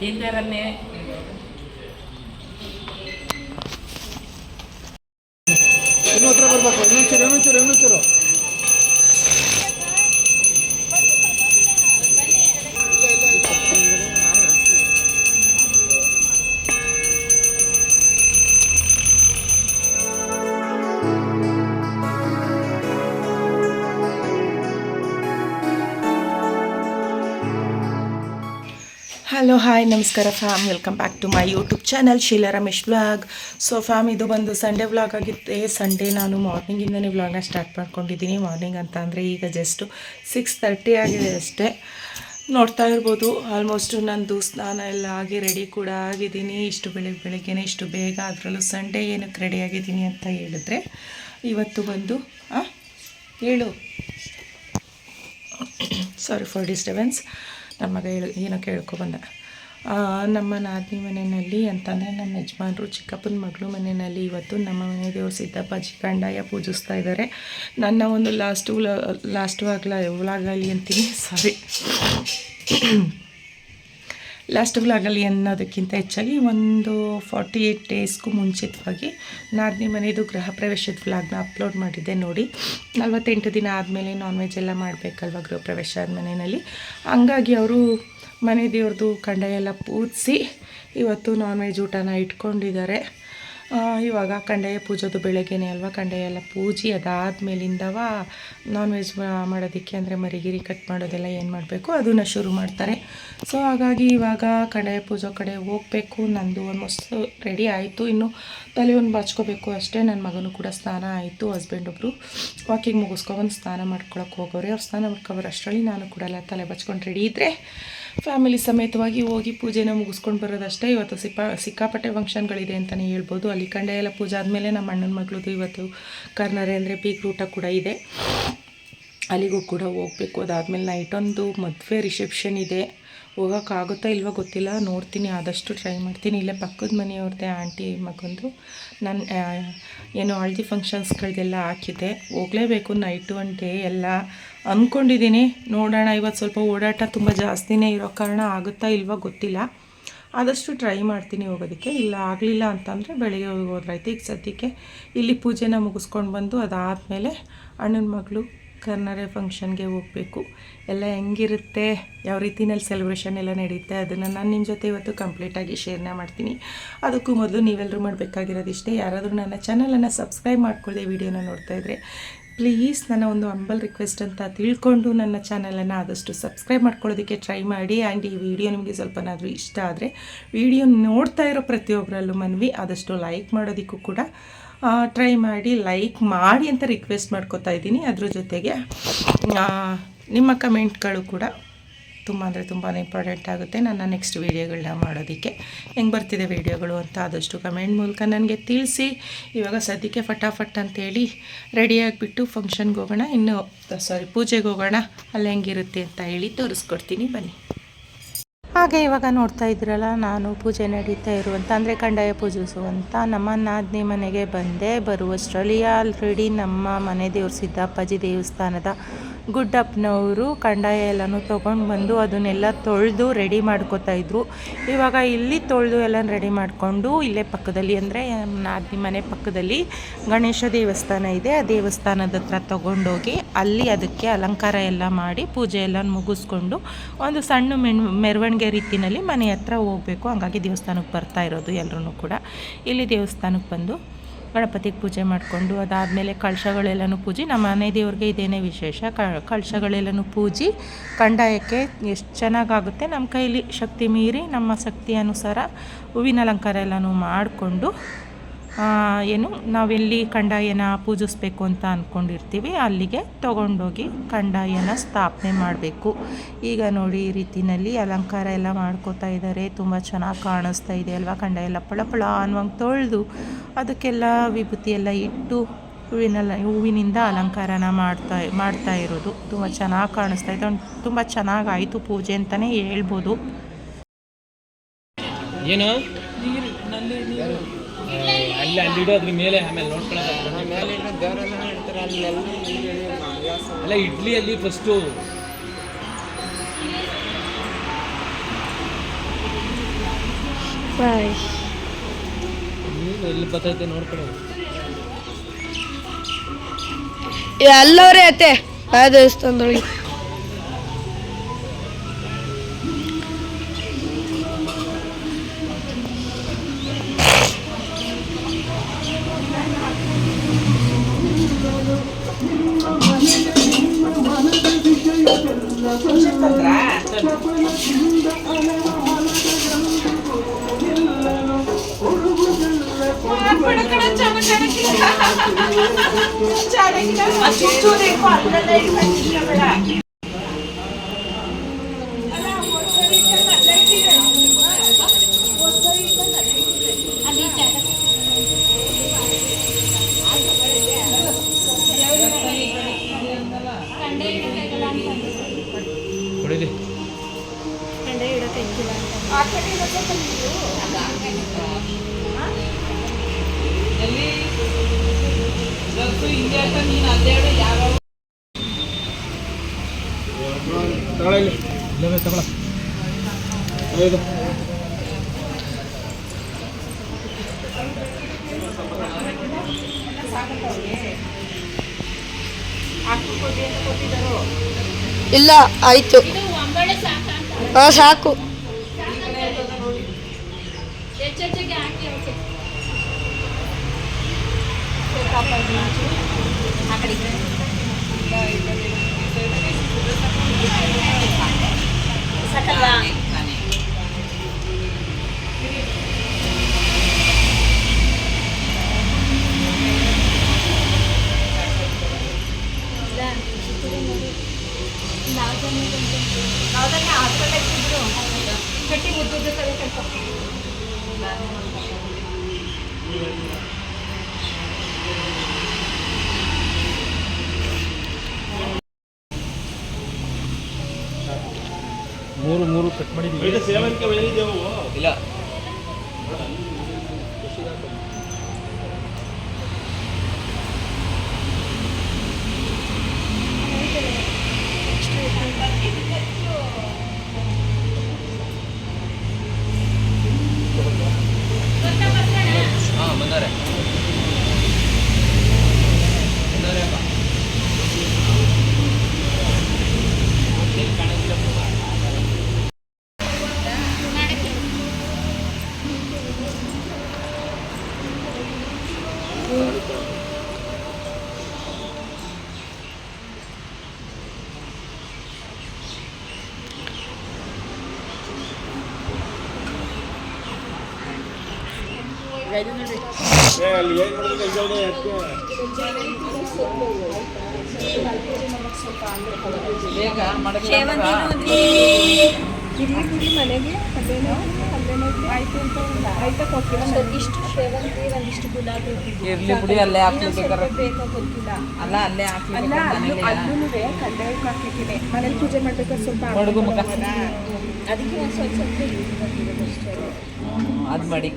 ಹಿಂಗಾರನ್ನೇ ಇನ್ನೂ ಹತ್ರ ಬರ್ಬೇಕು. ಇನ್ನೊಂಚೂರು ಹಲೋ ಹಾಯ್ ನಮಸ್ಕಾರ fam, welcome back to my YouTube channel Sheela Ramesh vlog. So fam, ಇದು ಬಂದು ಸಂಡೇ ವ್ಲಾಗ್ ಆಗಿದೆ. ಸಂಡೇ ನಾನು ಮಾರ್ನಿಂಗಿಂದನೇ ವ್ಲಾಗ್ನ ಸ್ಟಾರ್ಟ್ ಮಾಡ್ಕೊಂಡಿದ್ದೀನಿ. ಮಾರ್ನಿಂಗ್ ಅಂತ ಅಂದರೆ ಈಗ ಜಸ್ಟು 6:30 ಆಗಿದೆ ಅಷ್ಟೇ. ನೋಡ್ತಾ ಇರ್ಬೋದು, ಆಲ್ಮೋಸ್ಟು ನಂದು ಸ್ನಾನ ಎಲ್ಲ ಆಗಿ ರೆಡಿ ಕೂಡ ಆಗಿದ್ದೀನಿ. ಇಷ್ಟು ಬೆಳಗ್ಗೆನೇ ಇಷ್ಟು ಬೇಗ, ಅದರಲ್ಲೂ ಸಂಡೇ ಏನಕ್ಕೆ ರೆಡಿ ಆಗಿದ್ದೀನಿ ಅಂತ ಹೇಳಿದ್ರೆ, ಇವತ್ತು ಬಂದು ಹೇಳು ಸಾರಿ ಫಾರ್ ಡಿಸ್ಟರ್ಬೆನ್ಸ್. ನಮ್ಮ ಮಗ ಏನೋ ಕೇಳ್ಕೊಬಂದ. ನಮ್ಮ ನಾದಿನಿ ಮನೆಯಲ್ಲಿ ಅಂತಂದರೆ ನಮ್ಮ ಯಜಮಾನರು ಚಿಕ್ಕಪ್ಪನ ಮಗಳು ಮನೆಯಲ್ಲಿ ಇವತ್ತು ನಮ್ಮ ಮನೆ ದೇವರು ಸಿದ್ದಪ್ಪಾಜಿ ಕಂಡಾಯ ಪೂಜಿಸ್ತಾ ಇದ್ದಾರೆ. ನನ್ನ ಒಂದು ಲಾಸ್ಟ್ ವ್ಲಾಗಲ್ಲಿ ಅಂತೀನಿ, ಲಾಸ್ಟ್ ವ್ಲಾಗಲ್ಲಿ ಅನ್ನೋದಕ್ಕಿಂತ ಹೆಚ್ಚಾಗಿ ಒಂದು 48 ಡೇಸ್ಗೂ ಮುಂಚಿತವಾಗಿ ನಾದಿನಿ ಮನೆಯದು ಗೃಹ ಪ್ರವೇಶದ ವ್ಲಾಗ್ನ ಅಪ್ಲೋಡ್ ಮಾಡಿದ್ದೆ ನೋಡಿ. 48 ದಿನ ಆದಮೇಲೆ ನಾನ್ ವೆಜ್ ಎಲ್ಲ ಮಾಡಬೇಕಲ್ವ ಗೃಹ ಪ್ರವೇಶ ಆದ ಮನೆಯಲ್ಲಿ. ಹಂಗಾಗಿ ಅವರು ಮನೆ ದೇವ್ರದ್ದು ಕಂಡಾಯ ಎಲ್ಲ ಪೂಜಿಸಿ ಇವತ್ತು ನಾನ್ ವೆಜ್ ಊಟನ ಇಟ್ಕೊಂಡಿದ್ದಾರೆ. ಇವಾಗ ಕಂಡಾಯ ಪೂಜೋದು ಬೆಳಗ್ಗೆನೇ ಅಲ್ವಾ, ಕಂಡಾಯ ಎಲ್ಲ ಪೂಜಿ ಅದಾದಮೇಲಿಂದವ ನಾನ್ ವೆಜ್ ಮಾಡೋದಕ್ಕೆ ಅಂದರೆ ಮರಿಗಿರಿ ಕಟ್ ಮಾಡೋದೆಲ್ಲ ಏನು ಮಾಡಬೇಕು ಅದನ್ನು ಶುರು ಮಾಡ್ತಾರೆ. ಸೊ ಹಾಗಾಗಿ ಇವಾಗ ಕಂಡಾಯ ಪೂಜೋ ಕಡೆ ಹೋಗಬೇಕು. ನಂದು ಆಲ್ಮೋಸ್ಟ್ ರೆಡಿ ಆಯಿತು, ಇನ್ನು ತಲೆ ಒಂದು ಬಾಚ್ಕೋಬೇಕು ಅಷ್ಟೇ. ನನ್ನ ಮಗನೂ ಕೂಡ ಸ್ನಾನ ಆಯಿತು. ಹಸ್ಬೆಂಡ್ ಒಬ್ಬರು ವಾಕಿಂಗ್ ಮುಗಿಸ್ಕೊಬಂದು ಸ್ನಾನ ಮಾಡ್ಕೊಳಕ್ಕೆ ಹೋಗೋರೆ. ಅವ್ರು ಸ್ನಾನ ಮಾಡ್ಕೊಬರೋ ಅಷ್ಟರಲ್ಲಿ ನಾನು ಕೂಡ ಎಲ್ಲ ತಲೆ ಬಚ್ಕೊಂಡು ರೆಡಿ ಇದ್ದರೆ ಫ್ಯಾಮಿಲಿ ಸಮೇತವಾಗಿ ಹೋಗಿ ಪೂಜೆನ ಮುಗಿಸ್ಕೊಂಡು ಬರೋದಷ್ಟೇ. ಇವತ್ತು ಸಿಕ್ಕಾಪಟ್ಟೆ ಫಂಕ್ಷನ್ಗಳಿದೆ ಅಂತಲೇ ಹೇಳ್ಬೋದು. ಅಲ್ಲಿ ಕಂಡಾಯ ಎಲ್ಲ ಪೂಜೆ ಆದಮೇಲೆ ನಮ್ಮ ಅಣ್ಣನ ಮಗಳದು ಇವತ್ತು ಕರ್ನಾರೆ ಅಂದರೆ ಬೀಗ್ರೂಟ ಕೂಡ ಇದೆ, ಅಲ್ಲಿಗೂ ಕೂಡ ಹೋಗಬೇಕು. ಅದಾದಮೇಲೆ ನೈಟೊಂದು ಮದುವೆ ರಿಸೆಪ್ಷನ್ ಇದೆ. ಹೋಗೋಕ್ಕಾಗುತ್ತಾ ಇಲ್ವೋ ಗೊತ್ತಿಲ್ಲ, ನೋಡ್ತೀನಿ, ಆದಷ್ಟು ಟ್ರೈ ಮಾಡ್ತೀನಿ. ಇಲ್ಲೇ ಪಕ್ಕದ ಮನೆಯವ್ರದ್ದೇ ಆಂಟಿ ಮಗಂದು ನಾನು ಏನು ಹಳದಿ ಫಂಕ್ಷನ್ಸ್ಗಳದೆಲ್ಲ ಹಾಕಿದ್ದೆ, ಹೋಗಲೇಬೇಕು. ನೈಟು ಒನ್ ಡೇ ಎಲ್ಲ ಅಂದ್ಕೊಂಡಿದ್ದೀನಿ. ನೋಡೋಣ, ಇವತ್ತು ಸ್ವಲ್ಪ ಓಡಾಟ ತುಂಬ ಜಾಸ್ತಿನೇ ಇರೋ ಕಾರಣ ಆಗುತ್ತಾ ಇಲ್ವೋ ಗೊತ್ತಿಲ್ಲ. ಆದಷ್ಟು ಟ್ರೈ ಮಾಡ್ತೀನಿ ಹೋಗೋದಕ್ಕೆ. ಇಲ್ಲ ಆಗಲಿಲ್ಲ ಅಂತಂದರೆ ಬೆಳಗ್ಗೆ ಹೋದ್ರಾಯ್ತು. ಈಗ ಸದ್ಯಕ್ಕೆ ಇಲ್ಲಿ ಪೂಜೆನ ಮುಗಿಸ್ಕೊಂಡು ಬಂದು ಅದಾದಮೇಲೆ ಅಣ್ಣನ ಮಗಳು ಕರ್ನಾರೆ ಫಂಕ್ಷನ್ಗೆ ಹೋಗಬೇಕು. ಎಲ್ಲ ಹೆಂಗಿರುತ್ತೆ, ಯಾವ ರೀತಿಯಲ್ಲಿ ಸೆಲೆಬ್ರೇಷನ್ ಎಲ್ಲ ನಡೆಯುತ್ತೆ ಅದನ್ನು ನಾನು ನಿಮ್ಮ ಜೊತೆ ಇವತ್ತು ಕಂಪ್ಲೀಟಾಗಿ ಶೇರ್ನ ಮಾಡ್ತೀನಿ. ಅದಕ್ಕೂ ಮೊದಲು ನೀವೆಲ್ಲರೂ ಮಾಡಬೇಕಾಗಿರೋದು ಇಷ್ಟೇ. ಯಾರಾದರೂ ನನ್ನ ಚಾನಲನ್ನು ಸಬ್ಸ್ಕ್ರೈಬ್ ಮಾಡ್ಕೊಳ್ಳಿ ವಿಡಿಯೋನ ನೋಡ್ತಾ ಇದ್ದರೆ ಪ್ಲೀಸ್ ನನ್ನ ಒಂದು ಹಂಬಲ್ ರಿಕ್ವೆಸ್ಟ್ ಅಂತ ತಿಳ್ಕೊಂಡು ನನ್ನ ಚಾನಲನ್ನು ಆದಷ್ಟು ಸಬ್ಸ್ಕ್ರೈಬ್ ಮಾಡ್ಕೊಳ್ಳೋದಕ್ಕೆ ಟ್ರೈ ಮಾಡಿ. ಆ್ಯಂಡ್ ಈ ವಿಡಿಯೋ ನಿಮಗೆ ಸ್ವಲ್ಪನಾದರೂ ಇಷ್ಟ ಆದರೆ ವಿಡಿಯೋ ನೋಡ್ತಾ ಇರೋ ಪ್ರತಿಯೊಬ್ಬರಲ್ಲೂ ಮನವಿ ಆದಷ್ಟು ಲೈಕ್ ಮಾಡೋದಕ್ಕೂ ಕೂಡ ಟ್ರೈ ಮಾಡಿ, ಲೈಕ್ ಮಾಡಿ ಅಂತ ರಿಕ್ವೆಸ್ಟ್ ಮಾಡ್ಕೋತಾ ಇದ್ದೀನಿ. ಅದ್ರ ಜೊತೆಗೆ ನಿಮ್ಮ ಕಮೆಂಟ್ಗಳು ಕೂಡ ತುಂಬ ಅಂದರೆ ತುಂಬಾ ಇಂಪಾರ್ಟೆಂಟ್ ಆಗುತ್ತೆ ನನ್ನ ನೆಕ್ಸ್ಟ್ ವೀಡಿಯೋಗಳನ್ನ ಮಾಡೋದಕ್ಕೆ. ಹೆಂಗೆ ಬರ್ತಿದೆ ವೀಡಿಯೋಗಳು ಅಂತ ಆದಷ್ಟು ಕಮೆಂಟ್ ಮೂಲಕ ನನಗೆ ತಿಳಿಸಿ. ಇವಾಗ ಸದ್ಯಕ್ಕೆ ಫಟಾಫಟ್ ಅಂತೇಳಿ ರೆಡಿಯಾಗಿಬಿಟ್ಟು ಫಂಕ್ಷನ್ಗೆ ಹೋಗೋಣ, ಪೂಜೆಗೆ ಹೋಗೋಣ. ಅಲ್ಲಿ ಹೆಂಗಿರುತ್ತೆ ಅಂತ ಹೇಳಿ ತೋರಿಸ್ಕೊಡ್ತೀನಿ, ಬನ್ನಿ. ಹಾಗೆ ಇವಾಗ ನೋಡ್ತಾ ಇದ್ದೀರಲ್ಲ, ನಾನು ಪೂಜೆ ನಡೀತಾ ಇರುವಂಥ ಅಂದರೆ ಕಂಡಾಯ ಪೂಜಿಸುವಂಥ ನಮ್ಮ ನಾದಿನಿ ಮನೆಗೆ ಬಂದೆ. ಬರುವಷ್ಟರಲ್ಲಿ ಆಲ್ರೆಡಿ ನಮ್ಮ ಮನೆ ದೇವ್ರ ಸಿದ್ದಪ್ಪಾಜಿ ದೇವಸ್ಥಾನದ ಗುಡ್ಡಪ್ಪನವರು ಕಂಡಾಯ ಎಲ್ಲನೂ ತೊಗೊಂಡು ಬಂದು ಅದನ್ನೆಲ್ಲ ತೊಳೆದು ರೆಡಿ ಮಾಡ್ಕೋತಾಯಿದ್ರು. ಇವಾಗ ಇಲ್ಲಿ ತೊಳೆದು ಎಲ್ಲ ರೆಡಿ ಮಾಡಿಕೊಂಡು ಇಲ್ಲೇ ಪಕ್ಕದಲ್ಲಿ ಅಂದರೆ ನಾದಿನಿ ಮನೆ ಪಕ್ಕದಲ್ಲಿ ಗಣೇಶ ದೇವಸ್ಥಾನ ಇದೆ. ಆ ದೇವಸ್ಥಾನದ ಹತ್ರ ತೊಗೊಂಡೋಗಿ ಅಲ್ಲಿ ಅದಕ್ಕೆ ಅಲಂಕಾರ ಎಲ್ಲ ಮಾಡಿ ಪೂಜೆ ಎಲ್ಲ ಮುಗಿಸ್ಕೊಂಡು ಒಂದು ಸಣ್ಣ ಮೆರವಣಿಗೆ ರೀತಿಯಲ್ಲಿ ಮನೆ ಹತ್ರ ಹೋಗಬೇಕು. ಹಂಗಾಗಿ ದೇವಸ್ಥಾನಕ್ಕೆ ಬರ್ತಾ ಇರೋದು ಎಲ್ಲರೂ ಕೂಡ. ಇಲ್ಲಿ ದೇವಸ್ಥಾನಕ್ಕೆ ಬಂದು ಗಣಪತಿಗೆ ಪೂಜೆ ಮಾಡಿಕೊಂಡು ಅದಾದಮೇಲೆ ಕಳಶಗಳೆಲ್ಲನೂ ಪೂಜಿ, ನಮ್ಮ ಮನೆ ದೇವ್ರಿಗೆ ಇದೇನೇ ವಿಶೇಷ, ಕಳಶಗಳೆಲ್ಲನೂ ಪೂಜಿ ಕಂಡಾಯಕ್ಕೆ ಎಷ್ಟು ಚೆನ್ನಾಗಾಗುತ್ತೆ ನಮ್ಮ ಕೈಲಿ ಶಕ್ತಿ ಮೀರಿ ನಮ್ಮ ಶಕ್ತಿ ಅನುಸಾರ ಹೂವಿನ ಅಲಂಕಾರ ಎಲ್ಲನೂ ಮಾಡಿಕೊಂಡು ಏನು ನಾವೆಲ್ಲಿ ಕಂಡಾಯನ ಪೂಜಿಸ್ಬೇಕು ಅಂತ ಅಂದ್ಕೊಂಡಿರ್ತೀವಿ ಅಲ್ಲಿಗೆ ತೊಗೊಂಡೋಗಿ ಕಂಡಾಯನ ಸ್ಥಾಪನೆ ಮಾಡಬೇಕು. ಈಗ ನೋಡಿ ಈ ರೀತಿಯಲ್ಲಿ ಅಲಂಕಾರ ಎಲ್ಲ ಮಾಡ್ಕೋತಾ ಇದ್ದಾರೆ. ತುಂಬ ಚೆನ್ನಾಗಿ ಕಾಣಿಸ್ತಾ ಇದೆ ಅಲ್ವಾ. ಕಂಡಾಯ ಎಲ್ಲ ಪಳ ಅನ್ನುವಂಗೆ ತೊಳೆದು ಅದಕ್ಕೆಲ್ಲ ವಿಭೂತಿ ಎಲ್ಲ ಇಟ್ಟು ಹೂವಿನಿಂದ ಅಲಂಕಾರನ ಮಾಡ್ತಾ ಇರೋದು ತುಂಬ ಚೆನ್ನಾಗಿ ಕಾಣಿಸ್ತಾ ಇದೆ. ತುಂಬ ಚೆನ್ನಾಗಾಯಿತು ಪೂಜೆ ಅಂತಲೇ ಹೇಳ್ಬೋದು. ಏನು ಅಲ್ಲಿ ಅದ್ರ ಮೇಲೆ ಆಮೇಲೆ ನೋಡ್ಕೊಳ್ಳೋದು ಅಲ್ಲ ಇಡ್ಲಿ ಅಲ್ಲಿ ಫಸ್ಟು ಬಾಯ್. ನೀನು ಎಲ್ಲಿ ಬರ್ತೈತೆ ನೋಡ್ಕೊಳ್ಳೋದು. ಎಲ್ಲವರೇ ಐತೆ ಆ ದೇವಸ್ಥಾನದೊಳಗೆ. ಹೊಡಿಲಿ. ತಗೊಳ. ಇಲ್ಲ ಆಯ್ತು. ಹಾಂ ಸಾಕು. ಮೂರು ಕಟ್ ಮಾಡಿದ್ದೀವಿ. ಇಲ್ಲ ಬಂದಾರೆ. ಇಷ್ಟು ಗುಲಾಬಿ ಇರ್ಲಿ ಬಿಡಿ, ಅಲ್ಲೇ ಹಾಕ್ಲಿಕ್ಕೆ ಅಲ್ಲ ಅಲ್ಲೇ ಹಾಕ್ಲಿ. ಕಲ್ಯಾಣ ಮಾರ್ಕೆಟ್ ಇದೆ, ಮನೇಲಿ ಪೂಜೆ ಮಾಡ್ಬೇಕಾದ್ರೆ ಸ್ವಲ್ಪ ಅದಕ್ಕೆ ಒಂದು ಸ್ವಲ್ಪ ಅದು ಮಾಡಿ.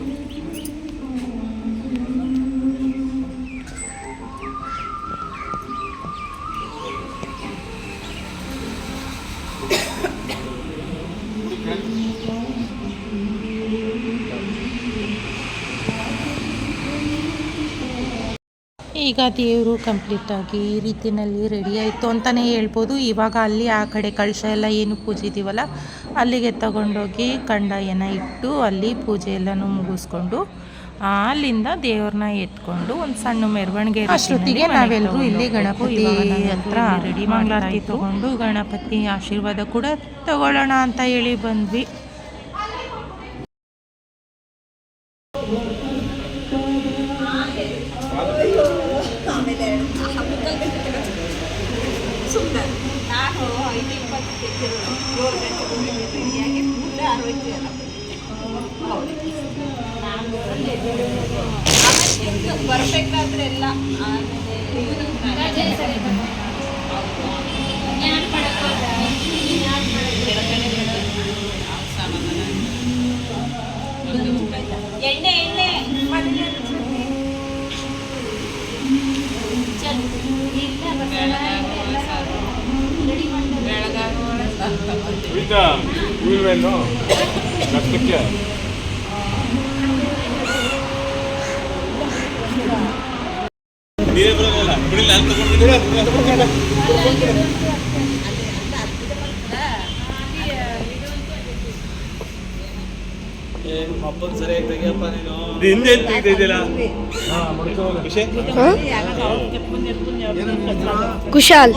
ಈಗ ದೇವರು ಕಂಪ್ಲೀಟಾಗಿ ಈ ರೀತಿಯಲ್ಲಿ ರೆಡಿ ಆಯಿತು ಅಂತಲೇ ಹೇಳ್ಬೋದು. ಇವಾಗ ಅಲ್ಲಿ ಆ ಕಡೆ ಕಳಶ ಎಲ್ಲ ಏನು ಪೂಜೆ ಇದೀವಲ್ಲ ಅಲ್ಲಿಗೆ ತಗೊಂಡೋಗಿ ಕಂಡಾಯನ ಇಟ್ಟು ಅಲ್ಲಿ ಪೂಜೆ ಎಲ್ಲನೂ ಮುಗಿಸ್ಕೊಂಡು ಅಲ್ಲಿಂದ ದೇವ್ರನ್ನ ಎತ್ಕೊಂಡು ಒಂದು ಸಣ್ಣ ಮೆರವಣಿಗೆ. ಅಷ್ಟೊತ್ತಿಗೆ ನಾವೆಲ್ಲರೂ ಇಲ್ಲಿ ಗಣಪತಿ ಹತ್ರ ರೆಡಿ ಮಂಗಳಾರತಿ ತಗೊಂಡು ಗಣಪತಿ ಆಶೀರ್ವಾದ ಕೂಡ ತಗೊಳ್ಳೋಣ ಅಂತ ಹೇಳಿ ಬಂದ್ವಿ. ಪರ್ಫೆಕ್ಟ್ ಆದ್ರೆ ಎಲ್ಲ ಎಣ್ಣೆ ಎಣ್ಣೆ ಈಗ ಉಳಿವೇನು ರಕ್ತಕ್ಕೆ ಅಪ್ಪನ ಸರಿಯಾಗಿ ತೆಗಿಯಪ್ಪ ನೀನು ಹಿಂದೆ ತೆಗಿತಿದ್ದಿಲ್ಲ ಖುಷಿ ಕುಶಾಲ್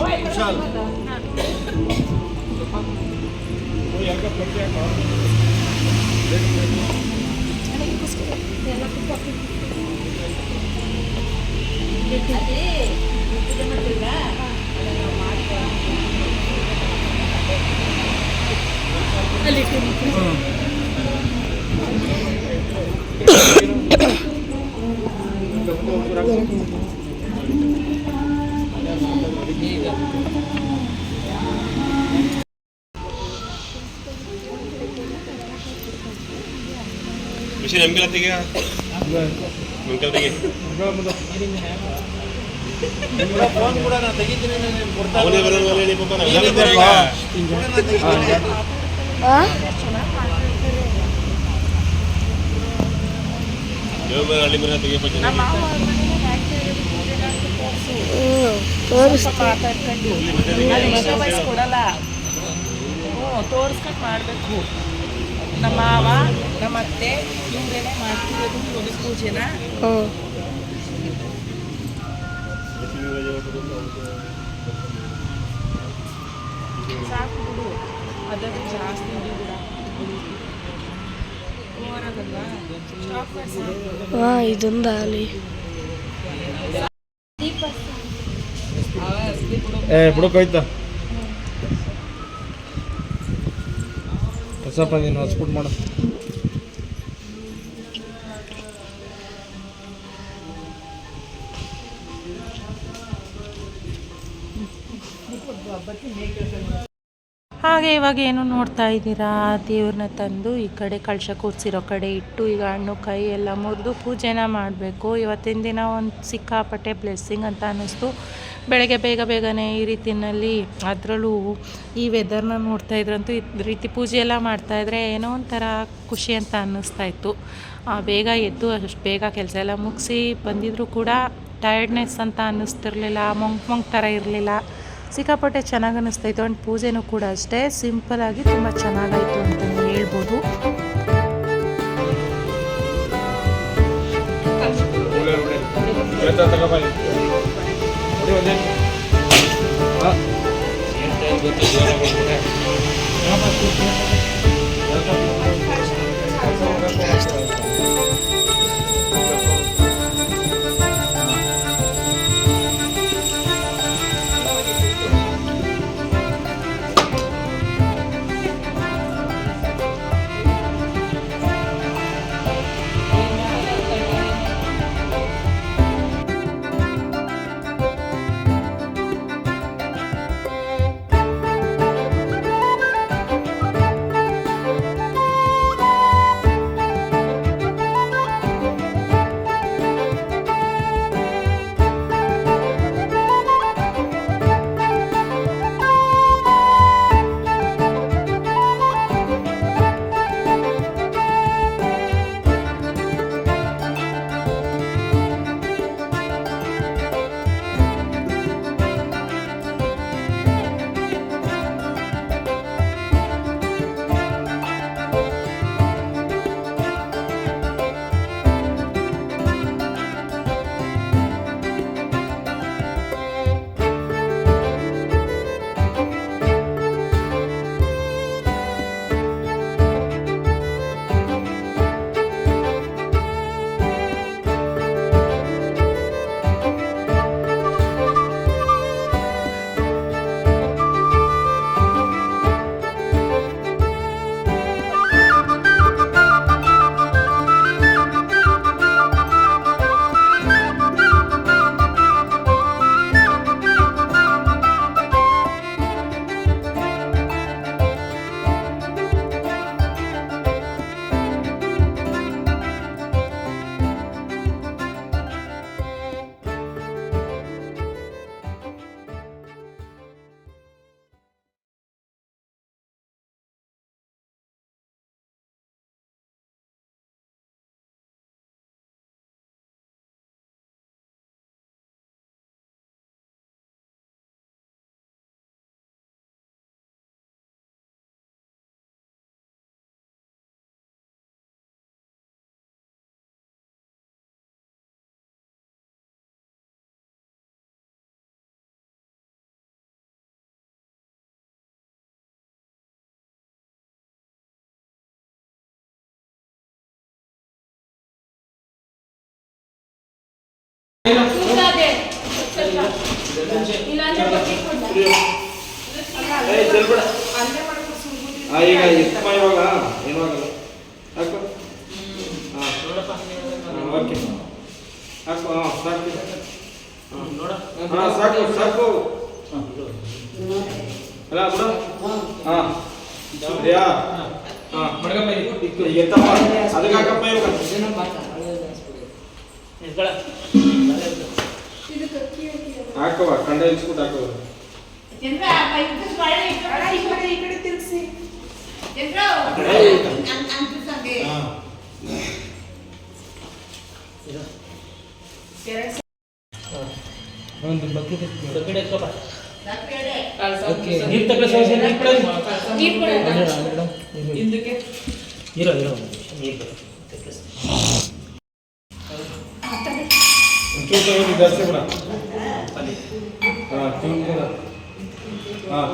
ಖುಷಿ ನಮ್ಗೆಲ್ಲ ತೆಗಿಯ ನಮ್ಗೆಲ್ಲ ತೆಗಿ ಫೋನ್ ಕೂಡ ನಾನು ತೆಗಿತೀನಿ ಅವನೇ ಬರೋಲ್ಲ ಹೇಳಿ ಪಾಪ ಹಳ್ಳಿ ಮನೆ ತೆಗಿಯಪ್ಪ ಕೊಡಲ್ಲ ತೋರಿಸ್ಕೊಂಡು ಮಾಡಬೇಕು. ನಮ್ಮ ಮಾವ ನಮ್ಮ ಅತ್ತೆ ಇವರೇನೆ ಮಾಡ್ತಿರೋದು ತುಳಸಿ ಪೂಜೆನ. ಸಾಕು ಬಿಡು, ಅದಕ್ಕೆ ಜಾಸ್ತಿ ಬಿಡ ಇದೊಂದು ಅಲ್ಲಿ ಬಿಡೋಕಾಯ್ತಾ ಹೊಸಪ್ಪ ನೀನು ಹಾಸ್ಪಿಟ್ ಮಾಡು. ಹಾಗೆ ಇವಾಗ ಏನು ನೋಡ್ತಾ ಇದ್ದೀರಾ, ದೇವ್ರನ್ನ ತಂದು ಈ ಕಡೆ ಕಳಶ ಕೂರಿಸಿರೋ ಕಡೆ ಇಟ್ಟು ಈಗ ಹಣ್ಣು ಕೈ ಎಲ್ಲ ಮುರಿದು ಪೂಜೆನ ಮಾಡಬೇಕು. ಇವತ್ತಿನ ದಿನ ಒಂದು ಸಿಕ್ಕಾಪಟ್ಟೆ ಬ್ಲೆಸ್ಸಿಂಗ್ ಅಂತ ಅನ್ನಿಸ್ತು. ಬೆಳಗ್ಗೆ ಬೇಗನೆ ಈ ರೀತಿಯಲ್ಲಿ, ಅದರಲ್ಲೂ ಈ ವೆದರ್ನ ನೋಡ್ತಾ ಇದ್ರಂತೂ ಈ ರೀತಿ ಪೂಜೆ ಎಲ್ಲ ಮಾಡ್ತಾಯಿದ್ರೆ ಏನೋ ಒಂಥರ ಖುಷಿ ಅಂತ ಅನ್ನಿಸ್ತಾ ಇತ್ತು. ಬೇಗ ಎದ್ದು ಅಷ್ಟು ಬೇಗ ಕೆಲಸ ಎಲ್ಲ ಮುಗಿಸಿ ಬಂದಿದ್ರೂ ಕೂಡ ಟಯರ್ಡ್ನೆಸ್ ಅಂತ ಅನ್ನಿಸ್ತಿರ್ಲಿಲ್ಲ, ಮೊಂಗ್ ಥರ ಇರಲಿಲ್ಲ. ಸಿಕ್ಕಾಪಟ್ಟೆ ಚೆನ್ನಾಗಿ ಅನ್ನಿಸ್ತಾಯಿತ್ತು. ಆ್ಯಂಡ್ ಪೂಜೆನೂ ಕೂಡ ಅಷ್ಟೇ ಸಿಂಪಲಾಗಿ ತುಂಬ ಚೆನ್ನಾಗಾಯಿತು ಅಂತಲೇ ಹೇಳ್ಬೋದು. ಈಗ ಎತ್ತಮ್ಮ ಇವಾಗ ಏನಾಗಲ್ಲ ಹಾಕು ಓಕೆ ಹಾಕು ಸಾಕು ಸಾಕು ಸಾಕು ಅಲ್ಲ ಬಿಡು ಸೂರ್ಯ ಈಗ ಎತ್ತಪ್ಪ ಅದಕ್ಕೆ ಹಾಕಪ್ಪ ಇವಾಗ ಹಾಕವ ಕಂಡ ಇಸ್ಬಿಟ್ಟು ಹಾಕವ ಒಂದು ಬಕೆಟ್ ನೀರು ತಗೊಳ್ಳಿ ಇರೋ ನೀರು ಒಂಚೂರು ತಗೊಂಡು ಜಾಸ್ತಿ ಬಿಡ ಹಾಂ ಚೂರು ಕೂಡ ಹಾಂ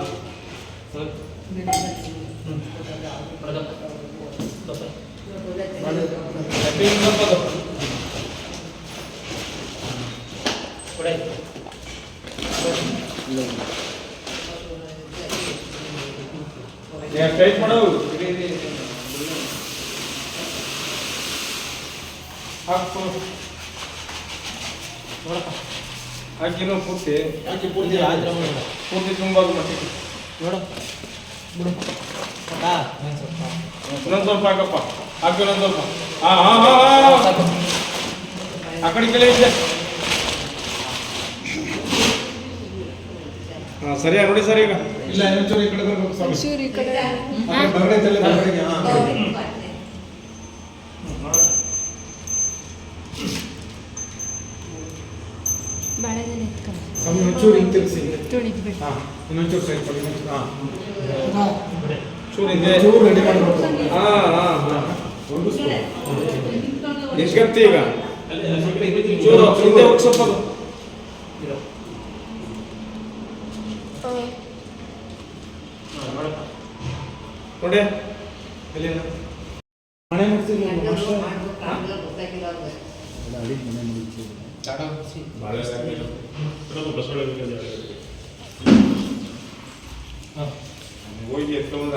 ಸ್ಟ್ರೈಟ್ ಮಾಡು ಹಾಕು ಹಾಕಿರೋ ಪೂರ್ತಿ ಹಾಕಿ ಪೂರ್ತಿ ಪೂರ್ತಿ ತುಂಬ ನೋಡು ಬಿಡು ಇನ್ನೊಂದು ಸ್ವಲ್ಪ ಹಾಕಪ್ಪ ಹಾಕಿ ಇನ್ನೊಂದು ಸ್ವಲ್ಪ ಹಾಂ ಹಾಂ ಹಾಂ ಆ ಕಡೆ ಕೆಲ ಇದೆ ಹಾಂ ಸರಿಯಾ ನೋಡಿ ಸರ್ ಈಗ ಇಲ್ಲ ಇನ್ನೊಂಚೂರು ಈ ಕಡೆ ಬರ್ಬೇಕು ಇನ್ನೊಂಚೂರು ಹಿಂಗೆ ತಿರ್ಸಿ ಹಾಂ ಇನ್ನೊಂಚೂರು ಸೈಡ್ ಕೊಡಿ ಹಾಂ ಚೂರು ಇದೆ ಚೂರು ರೆಡಿ ಮಾಡಬೇಕು ಹಾಂ ಹಾಂ ಹಾಂ ಎಷ್ಟು ಗಂಟೆ ಈಗ ಚೂರು ಹಿಂದೆ ಹೋಗಿ ಸ್ವಲ್ಪ ನೋಡಿ ಮನೆ ಮುಗಿಸಿಲ್ಲ ಹೋಗಿ ಎತ್ಕೊಂಡ್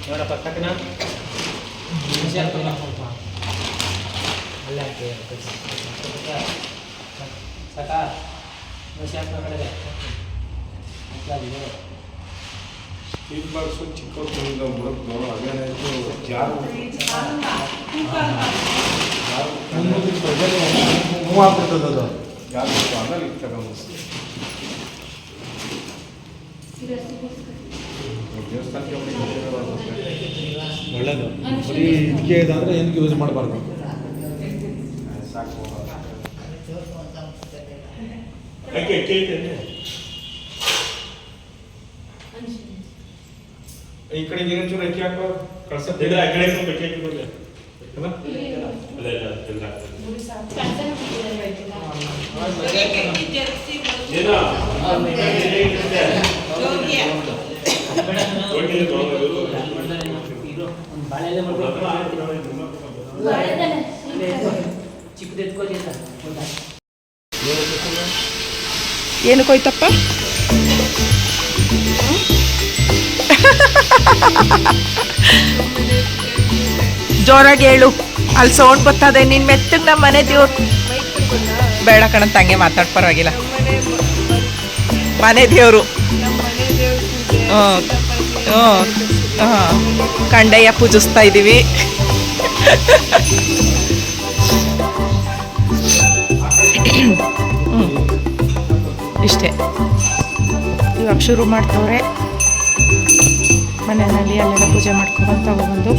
ನೋಡಪ್ಪ ತಕ್ಕನ ಅಲ್ಲ ಸಾಕಾ ಕಡೆ ಫೀಡ್ಬಾಕ್ಸು ಚಿಕ್ಕವ್ರಿಂದ ಬರೋದು ಅದೇನಾಯಿತು ಜಾರು ಮೂವ್ ಆಗ್ಬಿಡ್ತದೆ ಅದು ಜಾರು ಆಮೇಲೆ ತಗೊಂಡು ದೇವಸ್ಥಾನಕ್ಕೆ ಒಳ್ಳೇದು ಬರೀ ಇದಕ್ಕೆ ಇದಾದರೆ ಏನಕ್ಕೆ ಯೂಸ್ ಮಾಡಬಾರ್ದು ಸಾಕು ಈ ಕಡೆಗೆ ಏನೊಂಚೂರು ಅಕ್ಕಿ ಹಾಕೋ ಕಳ್ಸತ್ತಿದ್ರೆ ಆ ಕಡೆ ಸ್ವಲ್ಪ ಅಕ್ಕಿ ಹಾಕಿಬಿಡ್ಲಿ ಏನಕ್ಕೋಯ್ತಪ್ಪ ಜೋರಾಗಿ ಹೇಳು ಅಲ್ಲಿ ಸೌಂಡ್ ಬರ್ತದೆ ನಿನ್ ಮೆತ್ತಗ್ ನಮ್ಮ ಮನೆ ದೇವ್ರು ಬೇಡ ಕಣಂತ ಹಂಗೆ ಮಾತಾಡ್ ಪರವಾಗಿಲ್ಲ ಮನೆ ದೇವರು ಕಂಡಯ್ಯ ಪೂಜಿಸ್ತಾ ಇದ್ದೀವಿ ಇಷ್ಟೇ ಇವಾಗ ಶುರು ಮಾಡ್ತವ್ರೆ ಮನೆಯಲ್ಲಿ ಅಲ್ಲೆಲ್ಲ ಪೂಜೆ ಮಾಡ್ಕೊಂಡು ತಗೊಬಂದು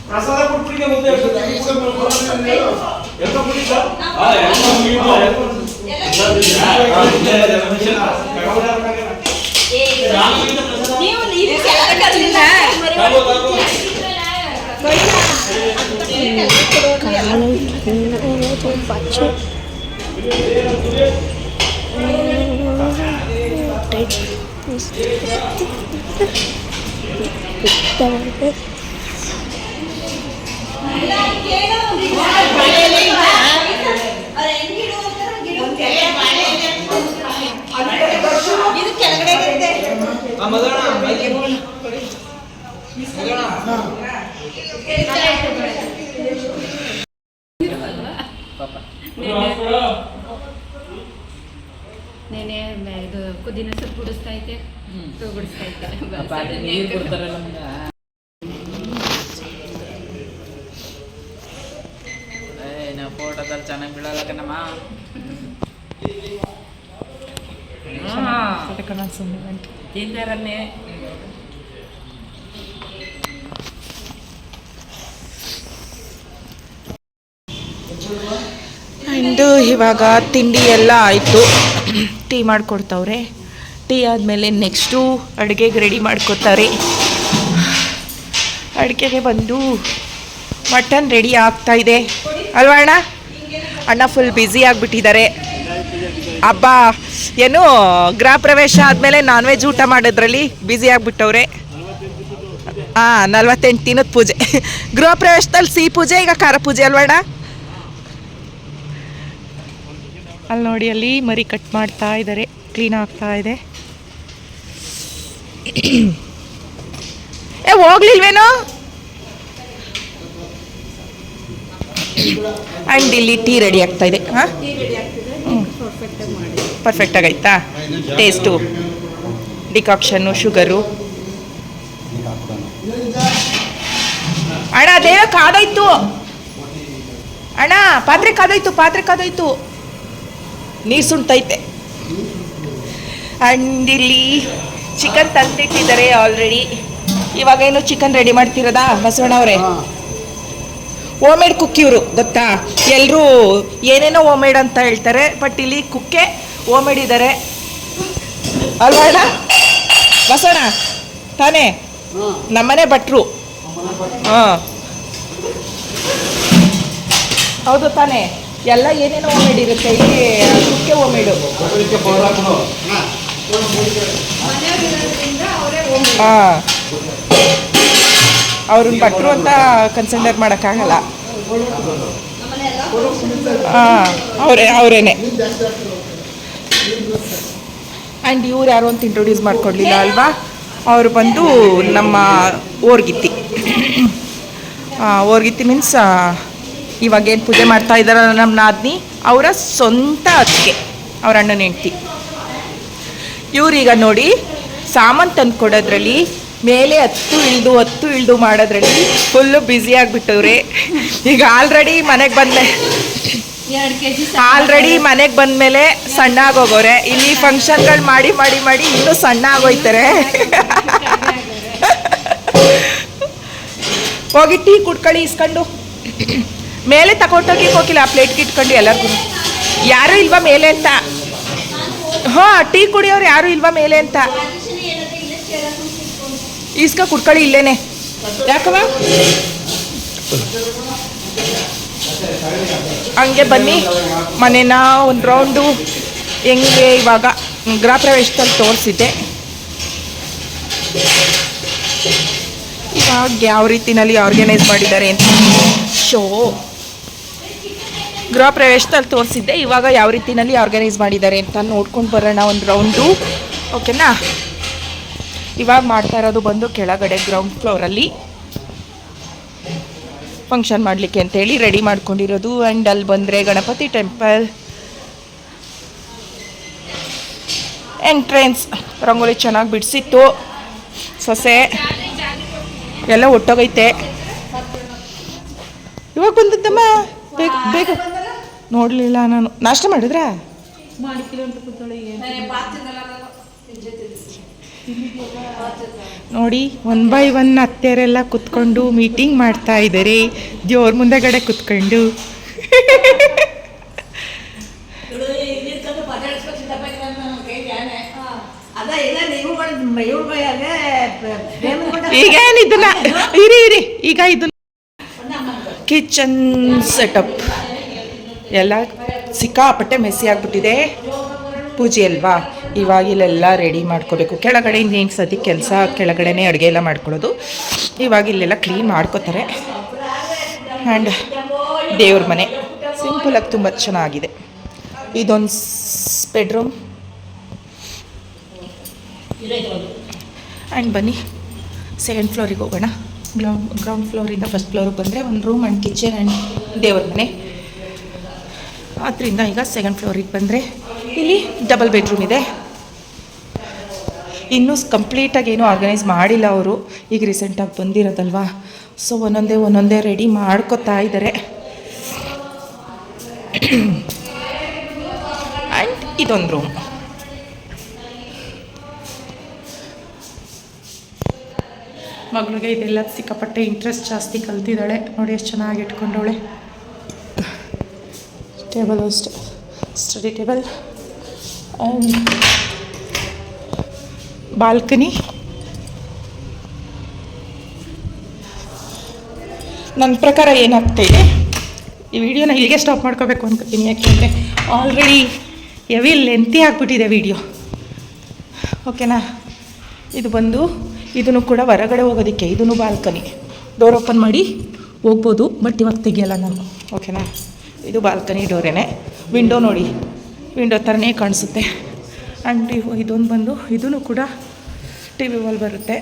ಪ್ರಸಾದ ಕೊಟ್ಬಿಟ್ಟಿದೆ ಮುಂದೆ పచ్చి ನೆನೆ ಇದು ಕುದಿನ ಸೊಪ್ಪು ಬಿಡಿಸ್ತಾ ಐತೆ ಬಿಡಿಸ್ತಾ ಐತೆ ನೀರು ಕೊಡ್ತಾರೆ ನಮ್ಗೆ. ನಾವು ಫೋಟೋದಲ್ಲಿ ಚೆನ್ನಾಗಿ ಬೀಳಲ್ಲ ಕಣಮ್ಮ. ತಿಂತಾರನ್ನೇ ಆ್ಯಂಡು ಇವಾಗ ತಿಂಡಿ ಎಲ್ಲ ಆಯಿತು. ಟೀ ಮಾಡಿಕೊಡ್ತವ್ರೆ. ಟೀ ಆದಮೇಲೆ ನೆಕ್ಸ್ಟು ಅಡುಗೆಗೆ ರೆಡಿ ಮಾಡ್ಕೋತಾರೆ. ಅಡುಗೆಗೆ ಬಂದು ಮಟನ್ ರೆಡಿ ಆಗ್ತಾಯಿದೆ ಅಲ್ವಾ ಅಣ್ಣ? ಅಣ್ಣ ಫುಲ್ ಬ್ಯುಸಿ ಆಗಿಬಿಟ್ಟಿದ್ದಾರೆ. ಹಬ್ಬ ಏನು ಗೃಹ ಪ್ರವೇಶ ಆದಮೇಲೆ ನಾನ್ ವೆಜ್ ಊಟ ಮಾಡೋದ್ರಲ್ಲಿ ಬ್ಯುಸಿ ಆಗಿಬಿಟ್ಟವ್ರೆ. 48 ದಿನದ ಪೂಜೆ. ಗೃಹ ಪ್ರವೇಶದಲ್ಲಿ ಸಿಹಿ ಪೂಜೆ, ಈಗ ಖಾರ ಪೂಜೆ ಅಲ್ವಾ ಅಣ್ಣ? ಅಲ್ಲಿ ನೋಡಿ, ಅಲ್ಲಿ ಮರಿ ಕಟ್ ಮಾಡ್ತಾ ಇದ್ದಾರೆ, ಕ್ಲೀನ್ ಆಗ್ತಾ ಇದೆ. ಹೋಗ್ಲಿಲ್ವೇನೋ? ಆ್ಯಂಡ್ ಇಲ್ಲಿ ಟೀ ರೆಡಿ ಆಗ್ತಾ ಇದೆ. ಹಾಂ, ಪರ್ಫೆಕ್ಟ್ ಆಗೈತಾ ಟೇಸ್ಟು? Decoction, sugar. ಅಣ್ಣ ಅದೇನೋ ಕಾದೋಯ್ತು ಅಣ್ಣ, ಪಾತ್ರೆ ಕಾದೋಯ್ತು. ನೀರು ಸುಣ್ತೈತೆ. ಆ್ಯಂಡ್ ಇಲ್ಲಿ ಚಿಕನ್ ತಂದಿಟ್ಟಿದ್ದಾರೆ ಆಲ್ರೆಡಿ. ಇವಾಗೇನು ಚಿಕನ್ ರೆಡಿ ಮಾಡ್ತಿರೋದಾ ಬಸವಣ್ಣ ಅವರೇ? ಹೋಮೇಡ್ ಕುಕ್ ಇವರು, ಗೊತ್ತಾ? ಎಲ್ಲರೂ ಏನೇನೋ ಹೋಮೇಡ್ ಅಂತ ಹೇಳ್ತಾರೆ, ಬಟ್ ಇಲ್ಲಿ ಕುಕ್ಕೆ ಹೋಮೇಡ್ ಇದ್ದಾರೆ ಅಲ್ವಾ ಅಣ್ಣ? ಬಸವಣ್ಣ ತಾನೇ? ನಮ್ಮನೆ ಭಟ್ರು. ಹಾಂ ಹೌದು ತಾನೇ? ಎಲ್ಲ ಏನೇನೋ ಹೋಮೇಡ್ ಇರುತ್ತೆ ಇಲ್ಲಿ, ಕುಕ್ಕೆ ಹೋಮೇಡು. ಹಾಂ, ಅವ್ರನ್ನ ಭಟ್ರು ಅಂತ ಕನ್ಸಿಡರ್ ಮಾಡೋಕ್ಕಾಗಲ್ಲ. ಹಾಂ, ಅವರೇನೆ. ಆ್ಯಂಡ್ ಇವ್ರು ಯಾರು ಅಂತ ಇಂಟ್ರೊಡ್ಯೂಸ್ ಮಾಡ್ಕೊಡ್ಲಿಲ್ಲ ಅಲ್ವಾ? ಅವರು ಬಂದು ನಮ್ಮ ಓರ್ಗಿತ್ತಿ. ಓರ್ಗಿತ್ತಿ ಮೀನ್ಸ್ ಇವಾಗೇನು ಪೂಜೆ ಮಾಡ್ತಾ ಇದ್ದಾರಲ್ಲ ನಮ್ಮ ನಾದ್ನಿ, ಅವರ ಸ್ವಂತ ಅತ್ತಿಗೆ, ಅವ್ರ ಅಣ್ಣನ ಹೆಂಡ್ತಿ. ಇವ್ರೀಗ ನೋಡಿ ಸಾಮಾನು ತಂದು ಕೊಡೋದ್ರಲ್ಲಿ, ಮೇಲೆ ಹತ್ತು ಇಳಿದು ಮಾಡೋದ್ರಲ್ಲಿ ಫುಲ್ಲು ಬ್ಯುಸಿ ಆಗಿಬಿಟ್ಟವ್ರೆ. ಈಗ ಆಲ್ರೆಡಿ ಮನೆಗೆ ಬಂದಮೇಲೆ ಸಣ್ಣ ಆಗೋಗೋರೆ. ಇಲ್ಲಿ ಫಂಕ್ಷನ್ಗಳು ಮಾಡಿ ಮಾಡಿ ಮಾಡಿ ಇನ್ನೂ ಸಣ್ಣ ಆಗೋಯ್ತಾರೆ. ಹೋಗಿ ಟೀ ಕುಡ್ಕೊಳ್ಳಿ ಇಸ್ಕೊಂಡು. ಮೇಲೆ ತಗೊಂಡೋಗಿ ಹೋಗಿಲ್ಲ, ಆ ಪ್ಲೇಟ್ಗೆ ಇಟ್ಕೊಂಡು ಎಲ್ಲರಿಗೂ. ಯಾರೂ ಇಲ್ವಾ ಮೇಲೆ ಅಂತ? ಹಾಂ, ಟೀ ಕುಡಿಯೋರು ಯಾರೂ ಇಲ್ವಾ ಮೇಲೆ ಅಂತ? ಇಸ್ಕ ಕುಡ್ಕೊಳ್ಳಿ ಇಲ್ಲೇನೆ. ಯಾಕವ ಹಂಗೆ ಬನ್ನಿ, ಮನೇನ ಒಂದು ರೌಂಡು ಹೆಂಗೆ ಇವಾಗ ಗೃಹ ಪ್ರವೇಶದಲ್ಲಿ ತೋರಿಸಿದ್ದೆ. ಇವಾಗ ಯಾವ ರೀತಿನಲ್ಲಿ ಆರ್ಗನೈಸ್ ಮಾಡಿದ್ದಾರೆ ಅಂತ ಶೋ ಗೃಹ ಪ್ರವೇಶದಲ್ಲಿ ತೋರಿಸಿದ್ದೆ. ಇವಾಗ ಯಾವ ರೀತಿನಲ್ಲಿ ಆರ್ಗನೈಸ್ ಮಾಡಿದ್ದಾರೆ ಅಂತ ನೋಡ್ಕೊಂಡು ಬರೋಣ ಒಂದು ರೌಂಡು, ಓಕೆನಾ? ಇವಾಗ ಮಾಡ್ತಾ ಇರೋದು ಬಂದು ಕೆಳಗಡೆ ಗ್ರೌಂಡ್ ಫ್ಲೋರಲ್ಲಿ ಫಂಕ್ಷನ್ ಮಾಡಲಿಕ್ಕೆ ಅಂತೇಳಿ ರೆಡಿ ಮಾಡ್ಕೊಂಡಿರೋದು. ಆ್ಯಂಡ್ ಅಲ್ಲಿ ಬಂದರೆ ಗಣಪತಿ ಟೆಂಪಲ್ ಎಂಟ್ರೆನ್ಸ್ ರಂಗೋಲಿ ಚೆನ್ನಾಗಿ ಬಿಡಿಸಿತ್ತು. ಸೊಸೆ ಎಲ್ಲ ಒಟ್ಟೋಗೈತೆ. ಇವಾಗ ಬಂದದ್ದಮ್ಮ, ಬೇಗ ನೋಡಲಿಲ್ಲ ನಾನು. ನಾಷ್ಟ ಮಾಡಿದ್ರಾ? ನೋಡಿ 1 by 1 ಅತ್ತೆಯರೆಲ್ಲ ಕುತ್ಕೊಂಡು ಮೀಟಿಂಗ್ ಮಾಡ್ತಾ ಇದ್ದಾರೆ ದೇವ್ರ ಮುಂದೆಗಡೆ ಕುತ್ಕೊಂಡು. ಈಗ ಏನಿದನ್ನ ಇರಿ ಈಗ ಇದನ್ನ ಕಿಚನ್ ಸೆಟಪ್ ಎಲ್ಲ ಸಿಕ್ಕಾಪಟ್ಟೆ ಮೆಸ್ಸಿ ಆಗಿಬಿಟ್ಟಿದೆ. ಪೂಜೆ ಅಲ್ವಾ, ಇವಾಗ ಇಲ್ಲೆಲ್ಲ ರೆಡಿ ಮಾಡ್ಕೋಬೇಕು. ಕೆಳಗಡೆ ಇನ್ನೇನು ಸತಿ ಕೆಲಸ, ಕೆಳಗಡೆನೇ ಅಡುಗೆ ಎಲ್ಲ ಮಾಡ್ಕೊಳ್ಳೋದು. ಇವಾಗ ಇಲ್ಲೆಲ್ಲ ಕ್ಲೀನ್ ಮಾಡ್ಕೋತಾರೆ. ಆ್ಯಂಡ್ ದೇವ್ರ ಮನೆ ಸಿಂಪಲಾಗಿ ತುಂಬ ಚೆನ್ನಾಗಿದೆ. ಇದೊಂದು ಬೆಡ್ರೂಮ್. ಆ್ಯಂಡ್ ಬನ್ನಿ ಸೆಕೆಂಡ್ ಫ್ಲೋರಿಗೆ ಹೋಗೋಣ. ಗ್ರೌಂಡ್ ಫ್ಲೋರಿಂದ ಫಸ್ಟ್ ಫ್ಲೋರಿಗೆ ಬಂದರೆ ಒಂದು ರೂಮ್ ಆ್ಯಂಡ್ ಕಿಚನ್ ಆ್ಯಂಡ್ ದೇವ್ರ ಮನೆ. ಆದ್ದರಿಂದ ಈಗ ಸೆಕೆಂಡ್ ಫ್ಲೋರಿಗೆ ಬಂದರೆ ಇಲ್ಲಿ ಡಬಲ್ ಬೆಡ್ರೂಮ್ ಇದೆ. ಇನ್ನೂ ಕಂಪ್ಲೀಟಾಗಿ ಏನೂ ಆರ್ಗನೈಸ್ ಮಾಡಿಲ್ಲ ಅವರು, ಈಗ ರೀಸೆಂಟಾಗಿ ಬಂದಿರೋದಲ್ವಾ. ಸೊ ಒಂದೊಂದೇ ರೆಡಿ ಮಾಡ್ಕೋತಾ ಇದ್ದಾರೆ. ಆ್ಯಂಡ್ ಇದೊಂದು ರೂಮ್. ಮಗಳಿಗೆ ಇದೆಲ್ಲ ಸಿಕ್ಕಾಪಟ್ಟೆ ಇಂಟ್ರೆಸ್ಟ್ ಜಾಸ್ತಿ, ಕಲ್ತಿದ್ದಾಳೆ ನೋಡಿ ಎಷ್ಟು ಚೆನ್ನಾಗಿ ಇಟ್ಕೊಂಡವಳೆ. ಟೇಬಲ್ ಅಷ್ಟೇ, ಸ್ಟಡಿ ಟೇಬಲ್ ಆ್ಯಂಡ್ ಬಾಲ್ಕನಿ. ನನ್ನ ಪ್ರಕಾರ ಏನಾಗ್ತಾಯಿದೆ, ಈ ವಿಡಿಯೋನ ಇಲ್ಲಿಗೆ ಸ್ಟಾಪ್ ಮಾಡ್ಕೋಬೇಕು ಅನ್ಕೋತೀನಿ. ಯಾಕೆಂದರೆ ಆಲ್ರೆಡಿ ಹೆವಿ ಲೆಂತಿ ಆಗಿಬಿಟ್ಟಿದೆ ವಿಡಿಯೋ. ಓಕೆನಾ. ಇದು ಬಂದು ಇದನ್ನು ಕೂಡ ಹೊರಗಡೆ ಹೋಗೋದಕ್ಕೆ, ಇದನ್ನು ಬಾಲ್ಕನಿ. ಡೋರ್ ಓಪನ್ ಮಾಡಿ ಹೋಗ್ಬೋದು, ಬಟ್ ಇವಾಗ ತೆಗಿಯಲ್ಲ ನಾನು. ಓಕೆನಾ. ಇದು ಬಾಲ್ಕನಿ ಡೋರೇನೆ. ವಿಂಡೋ ನೋಡಿ, ವಿಂಡೋ ಥರನೇ ಕಾಣಿಸುತ್ತೆ. ಆ್ಯಂಡ್ ಇದೊಂದು ಬಂದು ಇದೂ ಕೂಡ ಟಿ ವಿ ವಾಲ್ ಬರುತ್ತೆ.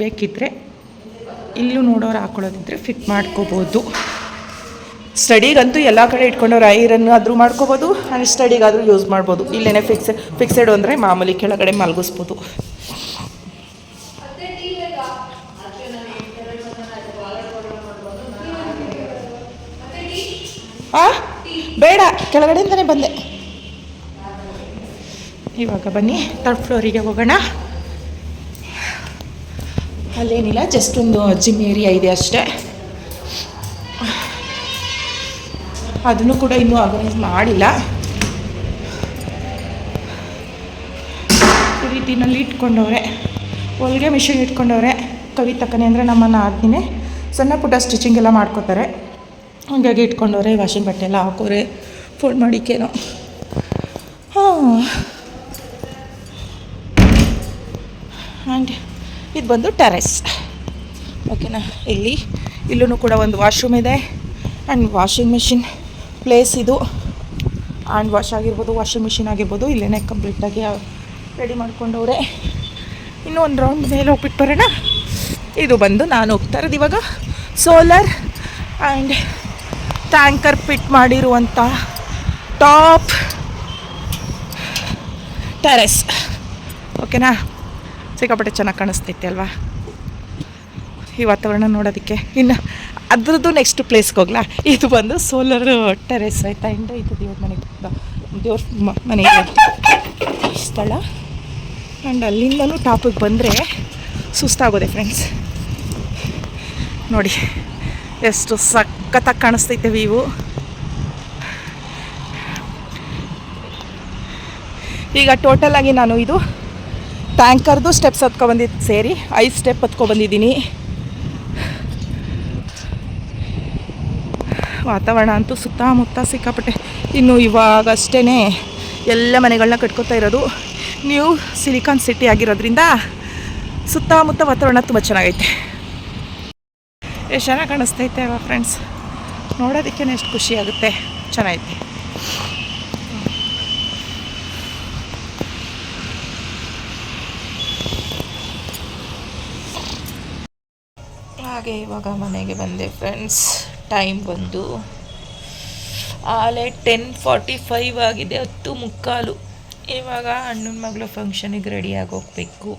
ಬೇಕಿದ್ದರೆ ಇಲ್ಲೂ ನೋಡೋರು ಹಾಕೊಳ್ಳೋದಿದ್ರೆ ಫಿಟ್ ಮಾಡ್ಕೋಬೋದು. ಸ್ಟಡಿಗಂತೂ ಎಲ್ಲ ಕಡೆ ಇಟ್ಕೊಂಡವ್ರು ಐರನ್ ಆದರೂ ಮಾಡ್ಕೋಬೋದು, ಆ್ಯಂಡ್ ಸ್ಟಡಿಗಾದರೂ ಯೂಸ್ ಮಾಡ್ಬೋದು. ಇಲ್ಲೇ ಫಿಕ್ಸೆಡ್ ಅಂದರೆ ಮಾಮೂಲಿ ಕೆಳಗಡೆ ಮಲಗಿಸ್ಬೋದು. ಬೇಡ, ಕೆಳಗಡೆಯಿಂದನೇ ಬಂದೆ. ಇವಾಗ ಬನ್ನಿ ಥರ್ಡ್ ಫ್ಲೋರಿಗೆ ಹೋಗೋಣ. ಅಲ್ಲೇನಿಲ್ಲ, ಜಸ್ಟ್ ಒಂದು ಜಿಮ್ ಏರಿಯಾ ಇದೆ ಅಷ್ಟೇ. ಅದನ್ನು ಕೂಡ ಇನ್ನೂ ಆರ್ಗನೈಸ್ ಮಾಡಿಲ್ಲ. ಈ ರೀತಿನಲ್ಲಿ ಇಟ್ಕೊಂಡವ್ರೆ, ಹೊಲಿಗೆ ಮಿಷಿನ್ ಇಟ್ಕೊಂಡವ್ರೆ. ಕವಿತಕ್ಕನೆ ಅಂದರೆ ನಮ್ಮ ನಾದಿನೇ ಸಣ್ಣ ಪುಟ್ಟ ಸ್ಟಿಚಿಂಗ್ ಎಲ್ಲ ಮಾಡ್ಕೋತಾರೆ. ಹಾಗಾಗಿ ಇಟ್ಕೊಂಡವ್ರೆ. ವಾಷಿಂಗ್ ಬಟ್ಟೆ ಎಲ್ಲ ಹಾಕೋರೆ, ಫೋಲ್ಡ್ ಮಾಡಿಕೇನೋ. ಆ್ಯಂಡ್ ಇದು ಬಂದು ಟೆರೆಸ್. ಓಕೆನಾ. ಇಲ್ಲೂ ಕೂಡ ಒಂದು ವಾಶ್ರೂಮ್ ಇದೆ ಆ್ಯಂಡ್ ವಾಷಿಂಗ್ ಮಿಷಿನ್ ಪ್ಲೇಸ್ ಇದು. ಹ್ಯಾಂಡ್ ವಾಶ್ ಆಗಿರ್ಬೋದು, ವಾಷಿಂಗ್ ಮಿಷಿನ್ ಆಗಿರ್ಬೋದು, ಇಲ್ಲೇ ಕಂಪ್ಲೀಟಾಗಿ ರೆಡಿ ಮಾಡ್ಕೊಂಡವ್ರೆ. ಇನ್ನೂ ಒಂದು ರೌಂಡ್ ಮೇಲೆ ಹೋಗ್ಬಿಟ್ಟು ಬರೋಣ. ಇದು ಬಂದು ನಾನು ಹೋಗ್ತಾ ಇರೋದು ಇವಾಗ ಸೋಲಾರ್ ಆ್ಯಂಡ್ ಟ್ಯಾಂಕರ್ ಫಿಟ್ ಮಾಡಿರುವಂಥ ಟಾಪ್ ಟೆರೆಸ್. ಓಕೆನಾ. ಸಿಕ್ಕಾಪಟ್ಟೆ ಚೆನ್ನಾಗಿ ಕಾಣಿಸ್ತೈತೆ ಅಲ್ವಾ ಈ ವಾತಾವರಣ ನೋಡೋದಕ್ಕೆ. ಇನ್ನು ಅದ್ರದ್ದು ನೆಕ್ಸ್ಟ್ ಪ್ಲೇಸ್ಗೆ ಹೋಗ್ಲಾ. ಇದು ಬಂದು ಸೋಲಾರ್ ಟೆರೆಸ್ ಆಯಿತಾ. ಇಂದ ಇದು ದೇವ್ರ ಮನೆ ಸ್ಥಳ. ಆ್ಯಂಡ್ ಅಲ್ಲಿಂದನೂ ಟಾಪಿಗೆ ಬಂದರೆ ಸುಸ್ತಾಗೋದೆ ಫ್ರೆಂಡ್ಸ್. ನೋಡಿ ಎಷ್ಟು ಸಖತ್ತಾಗಿ ಕಾಣಿಸ್ತೈತೆ ವ್ಯೂ. ಈಗ ಟೋಟಲಾಗಿ ನಾನು ಇದು ಟ್ಯಾಂಕರ್ದು ಸ್ಟೆಪ್ಸ್ ಹತ್ಕೊಬಂದಿದ್ದು ಸೇರಿ 5 ಸ್ಟೆಪ್ ಹತ್ಕೊಬಂದಿದ್ದೀನಿ. ವಾತಾವರಣ ಅಂತೂ ಸುತ್ತಮುತ್ತ ಸಿಕ್ಕಾಪಟ್ಟೆ. ಇನ್ನು ಇವಾಗಷ್ಟೇ ಎಲ್ಲ ಮನೆಗಳನ್ನ ಕಟ್ಕೋತಾ ಇರೋದು. ನ್ಯೂ ಸಿಲಿಕಾನ್ ಸಿಟಿ ಆಗಿರೋದ್ರಿಂದ ಸುತ್ತಮುತ್ತ ವಾತಾವರಣ ತುಂಬ ಚೆನ್ನಾಗೈತೆ. ಎಷ್ಟು ಚೆನ್ನಾಗಿ ಕಾಣಿಸ್ತೈತೆ ಅಲ್ವಾ ಫ್ರೆಂಡ್ಸ್. ನೋಡೋದಕ್ಕೆ ಎಷ್ಟು ಖುಷಿ ಆಗುತ್ತೆ. ಚೆನ್ನಾಗೈತೆ. ಹಾಗೆ ಇವಾಗ ಮನೆಗೆ ಬಂದೆ ಫ್ರೆಂಡ್ಸ್. ಟೈಮ್ ಬಂದು ಆಲೇ 10:45 ಆಗಿದೆ, 10:15. ಇವಾಗ ಅಣ್ಣನ ಮಗಳು ಫಂಕ್ಷನಿಗೆ ರೆಡಿಯಾಗಿ ಹೋಗಬೇಕು.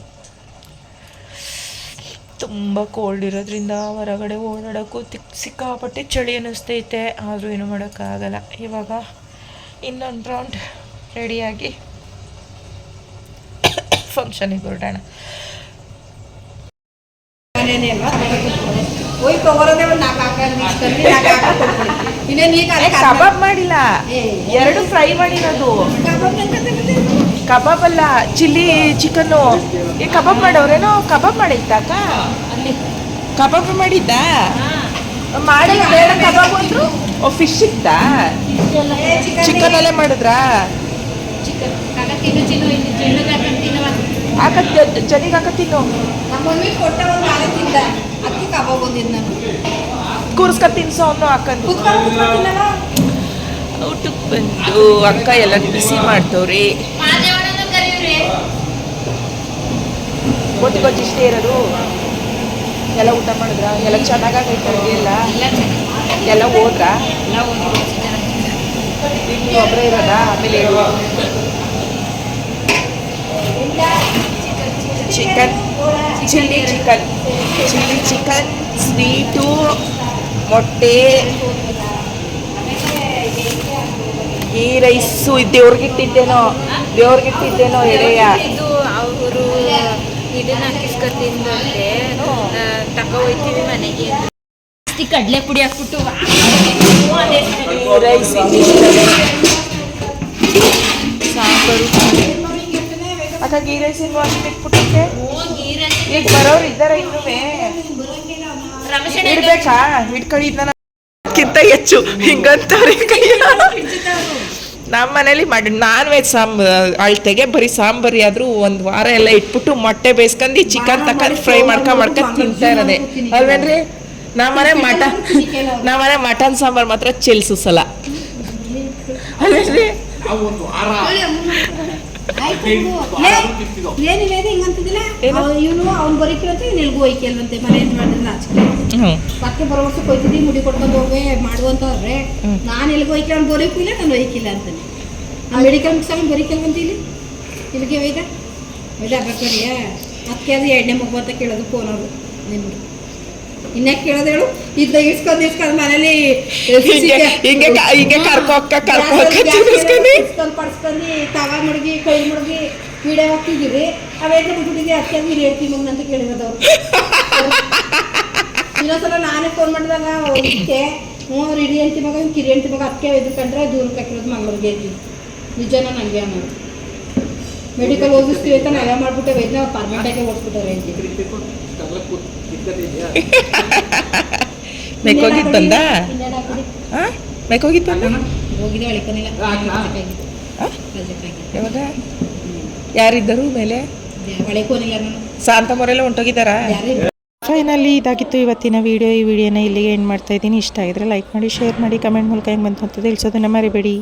ತುಂಬ ಕೋಲ್ಡ್ ಇರೋದ್ರಿಂದ ಹೊರಗಡೆ ಓಡಾಡೋಕ್ಕೂ ಸಿಕ್ಕಾಪಟ್ಟೆ ಚಳಿ ಅನ್ನಿಸ್ತೈತೆ. ಆದರೂ ಏನೂ ಮಾಡೋಕ್ಕಾಗಲ್ಲ. ಇವಾಗ ಇನ್ನೊಂದು ರೌಂಡ್ ರೆಡಿಯಾಗಿ ಫಂಕ್ಷನಿಗೆ ಹೊರಡೋಣ. ಕಬಾಬ್ ಮಾಡಿಲ್ಲ, 2 ಫ್ರೈ ಮಾಡಿರೋದು. ಕಬಾಬ್ ಅಲ್ಲ, ಚಿಲ್ಲಿ ಚಿಕನ್ನು. ಈ ಕಬಾಬ್ ಮಾಡೋರೇನೋ? ಕಬಾಬ್ ಮಾಡಿದ್ದಾಕ ಅಲ್ಲಿ ಕಬಾಬ್ ಮಾಡಿದ್ದ ಮಾಡಲ್ಲ, ಬೇಡ ಕಬಾಬ್ ಅಂದ್ರು. ಓ, ಫಿಶ್ ಇತ್ತಾ? ಚಿಕನ್ ಅಲ್ಲೇ ಮಾಡಿದ್ರಾ? ಜನಿಗೆ ಹಾಕತ್ತೀನೋ ಕೂರ್ಸ್ಕ ತಿನ್ಸೋ ಅನ್ನೋ ಹಾಕಂದು. ಊಟಕ್ಕೆ ಬಂದು ಅಕ್ಕ ಎಲ್ಲ ಬಿಸಿ ಮಾಡ್ತವ್ರಿ. ಗೊತ್ತಿ ಇಷ್ಟೇ ಇರೋದು. ಎಲ್ಲ ಊಟ ಮಾಡಿದ್ರ? ಎಲ್ಲ ಚೆನ್ನಾಗೈತೆ ಅಡುಗೆ ಎಲ್ಲ? ಎಲ್ಲ ಹೋದ್ರ? ಈಗ ನೀವು ಒಬ್ಬರೇ ಇರೋದ? ಆಮೇಲೆ ಚಿಕನ್, ಚಿಲ್ಲಿ ಚಿಕನ್, ಸ್ವೀಟು, ಮೊಟ್ಟೆ, ಗೀ ರೈಸು. ದೇವ್ರಿಗಿಟ್ಟಿದ್ದೇನೋ ಎಳೆಯ. ಅವರು ಇದನ್ನ ಹಾಕಿಸ್ಕೊತಿಂದಂತೆ ತಗೋ ಹೋಯ್ತೀವಿ ಮನೆಗೆ. ಕಡಲೆ ಪುಡಿ ಹಾಕ್ಬಿಟ್ಟು ಗೀ ರೈಸ್, ಸಾಂಬಾರು. ಅಕ್ಕ ಗೀ ರೈಸ್ ಇನ್ನು ಅಷ್ಟು ಇಟ್ಬಿಟ್ಟೆ. ಈಗ ಬರೋರು ಇದ್ದಾರೆ ಇನ್ನೂ ಇಡ್ಬೇಕಾ? ಹಿಡ್ಕೊಂಡಿದ್ನ ಕಿಂತ ಹೆಚ್ಚು ಹಿಂಗಂತಾರೆ ಕೈಯ. ನಮ್ಮ ಮನೇಲಿ ಮಾಡಿ ನಾನ್ ವೆಜ್ ಅಳ್ತೆಗೆ ಬರೀ ಸಾಂಬಾರಿ ಆದ್ರೂ 1 ವಾರ ಎಲ್ಲ ಇಟ್ಬಿಟ್ಟು ಮೊಟ್ಟೆ ಬೇಯಿಸ್ಕೊಂಡು ಚಿಕನ್ ತಕೊಂಡು ಫ್ರೈ ಮಾಡ್ಕೊಂಡು ತಿಂತಾ ಇರೋದೆ ಅಲ್ವೇನ್ರಿ? ನಮ್ಮನೆ ಮಟನ್ ಸಾಂಬಾರು ಮಾತ್ರ ಚೆಲ್ಸಲ್ಲ ಅಲ್ವೇನ್ರಿ? ಇವನು ಅವ್ನು ಬರೀಕಿರಂತೆ ನಿಲ್ಗೂ ಹೋಯ್ಕೆಲ್ವಂತೆ ಮನೆ ಏನ್ ಮಾಡಿದ್ರೆ ಪಕ್ಕೆ ಬರೋ ವರ್ಷ ಕೊಯ್ತಿದ್ದಿ ಮುಡಿ ಕೊಡ್ಕೊಂಡು ಹೋಗಿ ಮಾಡುವಂತವ್ರೆ. ನಾನು ಎಲ್ಲಿಗೆ ಹೋಯ್ಕಿಲ್ಲ, ಅವ್ನು ಬರೋಕಿಲ್ಲ, ನಾನು ಹೋಯ್ಕಿಲ್ಲ ಅಂತಾನೆ. ಆ ಮೆಡಿಕಲ್ ಮುಗಿಸಾಗ ಬರೀಕೆಲ್ವಂತ ಇಲ್ಲಿಗೆ ಒಯ್ದ ಬರ್ತಾರಿಯಾ? ಅದಕ್ಕೆ ಅದು 2ನೇ ಮಗು ಅಂತ ಕೇಳೋದು ಫೋನ್ ಅವರು. ನಿಮ್ಗೆ ಇನ್ಯಾಕೆ ಕೇಳೋದು ಹೇಳು? ಇಸ್ಕೊಂಡ್ ಮನೇಲಿ ಪಡ್ಸ್ಕೊಂಡು ತವ ಮುಡ್ಗಿ ಕೈ ಮುಡ್ಗಿ ವಿಡಿಯೋ ಹಾಕ್ತಿದ್ದೀವಿ. ಅವೇನು ಬಿಟ್ಬಿಟ್ಟಿದ್ವಿ, ಅದಕ್ಕೆ ಅದು ಹೇಳ್ತೀವಿ ಮಗನ ಅಂತ ಕೇಳಿರೋದವ್ರು. ಇನ್ನೊಂದ್ಸಲ ನಾನೇ ಫೋನ್ ಮಾಡಿದಾಗ ಹೋಗಿದ್ದೆ. ಅವ್ರು ಹಿಡಿ ಅಂತಿ ಮಗ, ಕಿರಿ ಅಂತಿ ಮಗ, ಅದಕ್ಕೆ ಎದ್ಕೊಂಡ್ರೆ ದೂರಕ್ಕೆ ಹಾಕಿರೋದು ಮಂಗ್ಳೂರಿಗೆ ಇದ್ವಿ. ನಿಜನ ನನಗೆ ಅನ್ನೋದು. ಮೆಡಿಕಲ್ ಓದಿಸ್ತೀವಿ ಅಂತ ನಾವೇ ಮಾಡ್ಬಿಟ್ಟೆ ವೈದ್ಯ ಪರ್ಮನೆಂಟಾಗಿ ಓಡಿಸ್ಬಿಟ್ಟವ್ರೆ ಅಂತೀವಿ. ಮೇಕೋಗಿದ್ ಬಂದ ಮೇಕೋಗಿದ್ ಬಂದ ಹೋಗಿದೆ ಒಳಕನಿಲ್ಲ. ಯಾವಾಗ ಯಾರಿದ್ದರು ಮೇಲೆ? ಒಳಕೋನಿಲ್ಲ ನಾನು. ಶಾಂತಮವರೆಲ್ಲ ಹೊಂಟೋಗಿದ್ದಾರಾ? ಫೈನಲಿ ಇದಾಗಿತ್ತು ಇವತ್ತಿನ ವಿಡಿಯೋ. ಈ ವಿಡಿಯೋನ ಇಲ್ಲಿಗೆ ಎಂಡ್ ಮಾಡ್ತಾ ಇದ್ದೀನಿ. ಇಷ್ಟ ಆಗಿದ್ರೆ ಲೈಕ್ ಮಾಡಿ, ಶೇರ್ ಮಾಡಿ, ಕಮೆಂಟ್ ಮೂಲಕ ಹೆಂಗೆ ಬಂತು ಅಂತ ತಿಳಿಸೋದನ್ನ ಮರಿಬೇಡಿ.